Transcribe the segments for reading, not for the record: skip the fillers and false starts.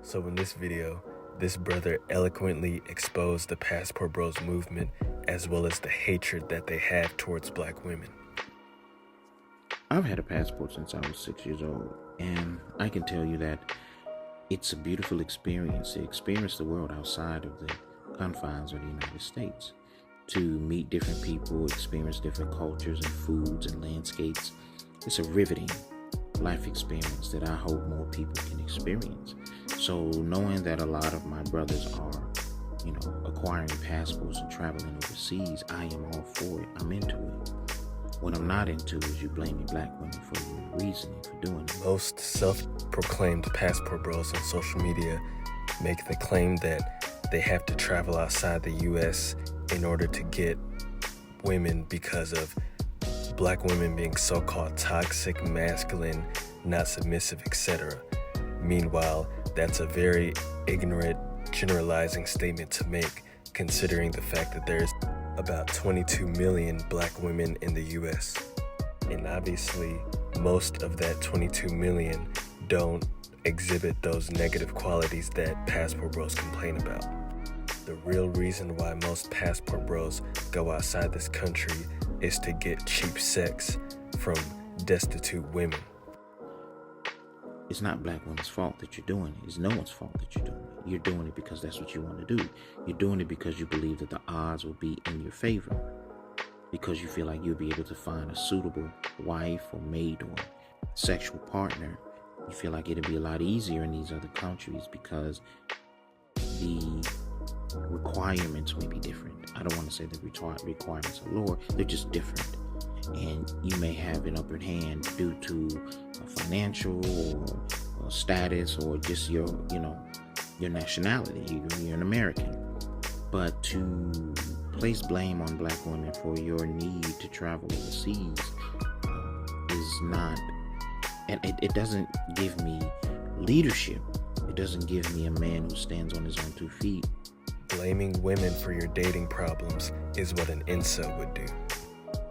So in this video, this brother eloquently exposed the Passport Bros movement as well as the hatred that they have towards black women. I've had a passport since I was 6 years old, and I can tell you that it's a beautiful experience to experience the world outside of the confines of the United States, to meet different people, experience different cultures and foods and landscapes. It's a riveting life experience that I hope more people can experience. So knowing that a lot of my brothers are, acquiring passports and traveling overseas, I am all for it. I'm into it. What I'm not into is you blaming black women for your reasoning for doing it. Most self-proclaimed Passport Bros on social media make the claim that they have to travel outside the U.S. in order to get women because of black women being so-called toxic, masculine, not submissive, etc. Meanwhile, that's a very ignorant, generalizing statement to make, considering the fact that there's about 22 million black women in the U.S. And obviously, most of that 22 million don't exhibit those negative qualities that Passport Bros complain about. The real reason why most Passport Bros go outside this country is to get cheap sex from destitute women. It's not black women's fault that you're doing it. It's no one's fault that you're doing it. You're doing it because that's what you want to do. You're doing it because you believe that the odds will be in your favor, because you feel like you'll be able to find a suitable wife or mate or sexual partner. You feel like it'll be a lot easier in these other countries because the requirements may be different. I don't want to say the requirements are lower. They're just different. And you may have an upper hand due to financial or status or just your nationality. You're an American. But to place blame on black women for your need to travel overseas is not, and it doesn't give me leadership. It doesn't give me a man who stands on his own 2 feet. Blaming women for your dating problems is what an incel would do.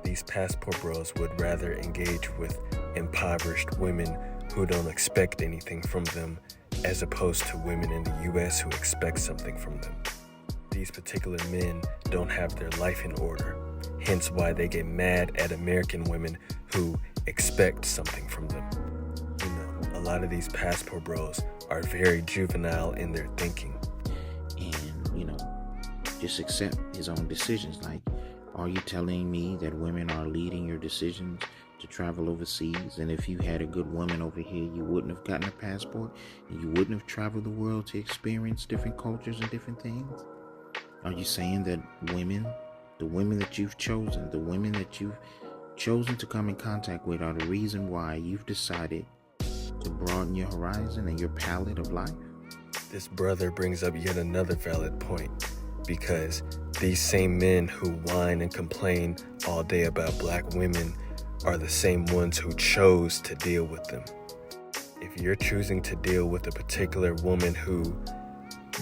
These Passport Bros would rather engage with impoverished women who don't expect anything from them, as opposed to women in the U.S. who expect something from them. These particular men don't have their life in order, hence why they get mad at American women who expect something from them. A lot of these Passport Bros are very juvenile in their thinking. And, just accept his own decisions. Like, are you telling me that women are leading your decisions to travel overseas? And if you had a good woman over here, you wouldn't have gotten a passport and you wouldn't have traveled the world to experience different cultures and different things? Are you saying that the women that you've chosen, the women that you've chosen to come in contact with are the reason why you've decided to broaden your horizon and your palette of life? This brother brings up yet another valid point, because these same men who whine and complain all day about black women are the same ones who chose to deal with them. If you're choosing to deal with a particular woman who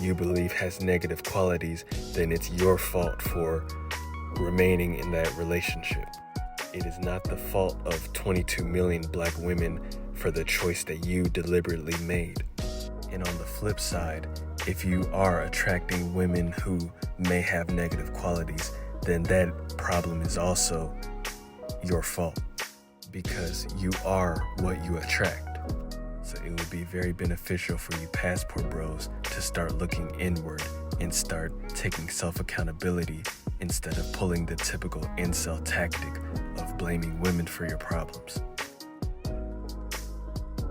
you believe has negative qualities, then it's your fault for remaining in that relationship. It is not the fault of 22 million black women for the choice that you deliberately made. And on the flip side, if you are attracting women who may have negative qualities, then that problem is also your fault, because you are what you attract. So it would be very beneficial for you Passport Bros to start looking inward and start taking self-accountability instead of pulling the typical incel tactic of blaming women for your problems.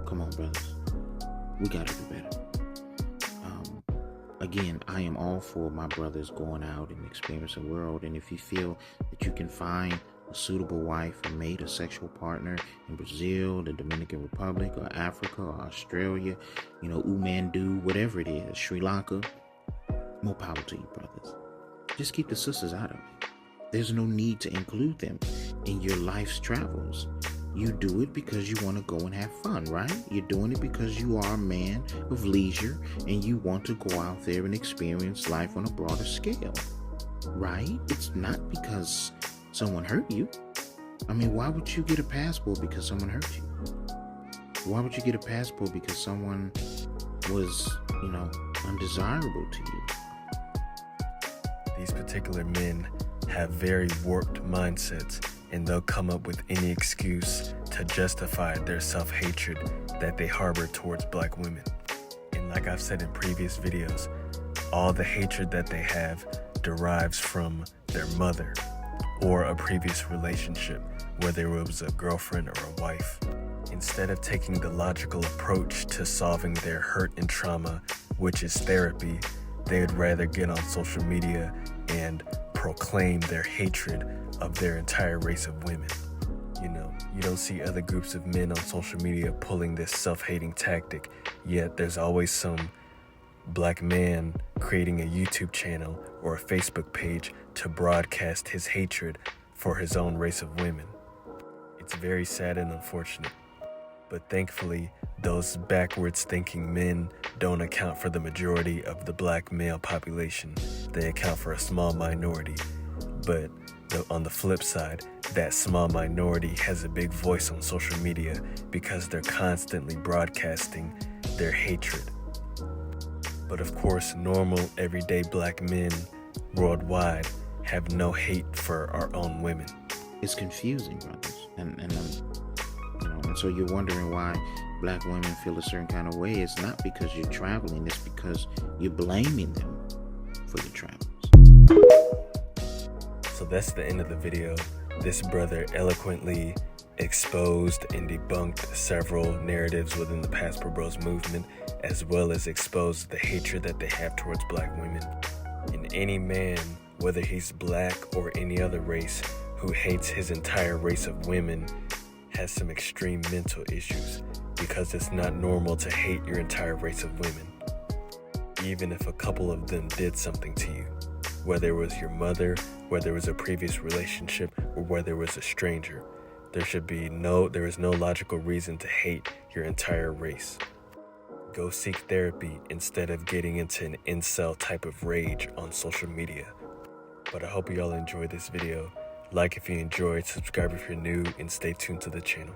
Come on, brothers. We gotta do better. Again, I am all for my brothers going out and experience the world. And if you feel that you can find a suitable wife, a mate, a sexual partner in Brazil, the Dominican Republic, or Africa, or Australia, Umandu, whatever it is, Sri Lanka, more power to you, brothers. Just keep the sisters out of it. There's no need to include them in your life's travels. You do it because you want to go and have fun, right? You're doing it because you are a man of leisure and you want to go out there and experience life on a broader scale, right? It's not because someone hurt you. I mean, why would you get a passport because someone hurt you? Why would you get a passport because someone was, undesirable to you. These particular men have very warped mindsets, and they'll come up with any excuse to justify their self-hatred that they harbor towards black women. And like I've said in previous videos, all the hatred that they have derives from their mother or a previous relationship, whether it was a girlfriend or a wife. Instead of taking the logical approach to solving their hurt and trauma, which is therapy, they'd rather get on social media and proclaim their hatred of their entire race of women. You don't see other groups of men on social media pulling this self-hating tactic, yet there's always some black man creating a YouTube channel or a Facebook page to broadcast his hatred for his own race of women. It's very sad and unfortunate, but thankfully, those backwards thinking men don't account for the majority of the black male population. They account for a small minority, but on the flip side, that small minority has a big voice on social media because they're constantly broadcasting their hatred. But of course, normal, everyday black men worldwide have no hate for our own women. It's confusing, brothers. And so you're wondering why black women feel a certain kind of way. It's not because you're traveling, it's because you're blaming them for your travels. So that's the end of the video. This brother eloquently exposed and debunked several narratives within the Passport Bros movement, as well as exposed the hatred that they have towards black women. And any man, whether he's black or any other race, who hates his entire race of women has some extreme mental issues, because it's not normal to hate your entire race of women, even if a couple of them did something to you, whether it was your mother, whether it was a previous relationship, or whether it was a stranger. There is no logical reason to hate your entire race. Go seek therapy instead of getting into an incel type of rage on social media. But I hope you all enjoyed this video. Like if you enjoyed, subscribe if you're new, and stay tuned to the channel.